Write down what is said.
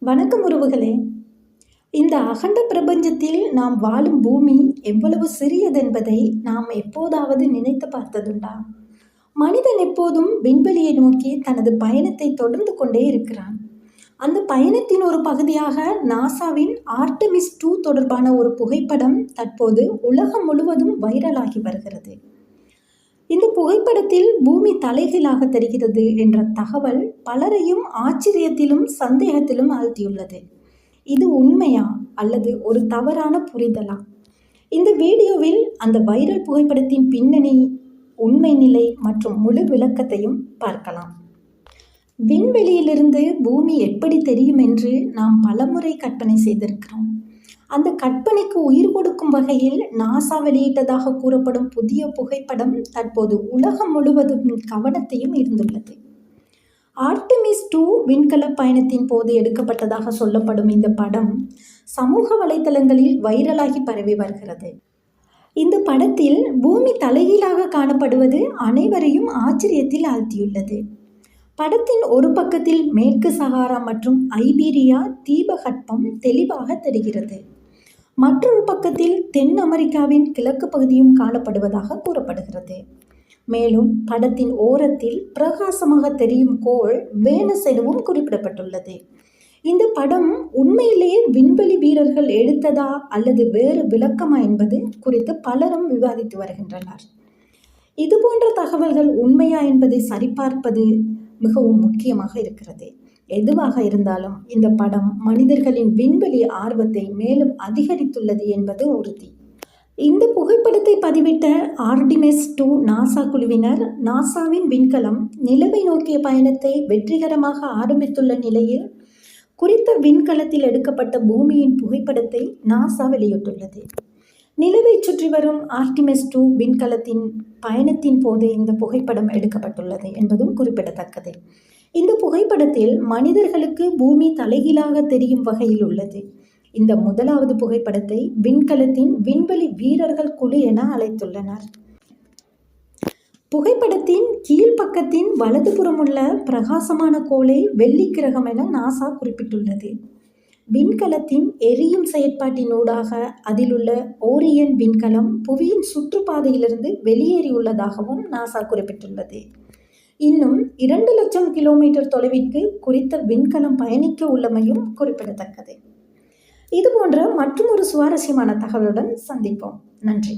வணக்கம் உறவுகளே. இந்த அகண்ட பிரபஞ்சத்தில் நாம் வாழும் பூமி எவ்வளவு சிறியதென்பதை நாம் எப்போதாவது நினைத்து பார்த்ததுண்டா? மனிதன் எப்போதும் விண்வெளியை நோக்கி தனது பயணத்தை தொடர்ந்து கொண்டே இருக்கிறான். அந்த பயணத்தின் ஒரு பகுதியாக நாசாவின் ஆர்டெமிஸ் 2 தொடர்பான ஒரு புகைப்படம் தற்போது உலகம் முழுவதும் வைரலாகி வருகிறது. இந்த புகைப்படத்தில் பூமி தலைகீழாக தெரிகிறது என்ற தகவல் பலரையும் ஆச்சரியத்திலும் சந்தேகத்திலும் ஆழ்த்தியுள்ளது. இது உண்மையா அல்லது ஒரு தவறான புரிதலா? இந்த வீடியோவில் அந்த வைரல் புகைப்படத்தின் பின்னணி, உண்மை நிலை மற்றும் முழு விளக்கத்தையும் பார்க்கலாம். விண்வெளியிலிருந்து பூமி எப்படி தெரியும் என்று நாம் பலமுறை கற்பனை செய்திருக்கிறோம். அந்த கற்பனைக்கு உயிர் கொடுக்கும் வகையில் நாசா வெளியிட்டதாக கூறப்படும் புதிய புகைப்படம் தற்போது உலகம் முழுவதும் கவனத்தையும் ஈர்த்துள்ளது. ஆர்டெமிஸ் 2 விண்கல பயணத்தின் போது எடுக்கப்பட்டதாக சொல்லப்படும் இந்த படம் சமூக வலைதளங்களில் வைரலாகி பரவி வருகிறது. இந்த படத்தில் பூமி தலைகீழாக காணப்படுவது அனைவரையும் ஆச்சரியத்தில் ஆழ்த்தியுள்ளது. படத்தின் ஒரு பக்கத்தில் மேற்கு சகாரா மற்றும் ஐபீரியா தீபகற்பம் தெளிவாக தெரிகிறது. மற்றொரு பக்கத்தில் தென் அமெரிக்காவின் கிழக்கு பகுதியும் காணப்படுவதாக கூறப்படுகிறது. மேலும் படத்தின் ஓரத்தில் பிரகாசமாக தெரியும் கோள் வேனஸ் எனவும் குறிப்பிடப்பட்டுள்ளது. இந்த படம் உண்மையிலேயே விண்வெளி வீரர்கள் எடுத்ததா அல்லது வேறு விளக்கமா என்பது குறித்து பலரும் விவாதித்து வருகின்றனர். இதுபோன்ற தகவல்கள் உண்மையா என்பதை சரிபார்ப்பது மிகவும் முக்கியமாக இருக்கிறது. எதுவாக இருந்தாலும் இந்த படம் மனிதர்களின் விண்வெளி ஆர்வத்தை மேலும் அதிகரித்துள்ளது என்பது உறுதி. இந்த புகைப்படத்தை பதிவிட்ட ஆர்டெமிஸ் 2 நாசா குழுவினர் நாசாவின் விண்கலம் நிலவை நோக்கிய பயணத்தை வெற்றிகரமாக ஆரம்பித்துள்ள நிலையில் குறித்த விண்கலத்தில் எடுக்கப்பட்ட பூமியின் புகைப்படத்தை நாசா வெளியிட்டுள்ளது. நிலவை சுற்றி வரும் ஆர்டெமிஸ் 2 விண்கலத்தின் பயணத்தின் போது இந்த புகைப்படம் எடுக்கப்பட்டுள்ளது என்பதும் குறிப்பிடத்தக்கது. இந்த புகைப்படத்தில் மனிதர்களுக்கு பூமி தலைகீழாக தெரியும் வகையில் உள்ளது. இந்த முதலாவது புகைப்படத்தை விண்கலத்தின் விண்வெளி வீரர்கள் குழு என அழைத்துள்ளனர். புகைப்படத்தின் கீழ்ப்பக்கத்தின் வலதுபுறம் உள்ள பிரகாசமான கோளை வெள்ளி கிரகம் என நாசா குறிப்பிட்டுள்ளது. விண்கலத்தின் எரியும் செயற்பாட்டினூடாக அதிலுள்ள ஓரியன் விண்கலம் புவியின் சுற்றுப்பாதையிலிருந்து வெளியேறியுள்ளதாகவும் நாசா குறிப்பிட்டுள்ளது. இன்னும் 2 லட்சம் கிலோமீட்டர் தொலைவிற்கு குறித்த விண்கலம் பயணிக்க உள்ளமையும் குறிப்பிடத்தக்கது. இதுபோன்ற மற்றொரு சுவாரஸ்யமான தகவலுடன் சந்திப்போம். நன்றி.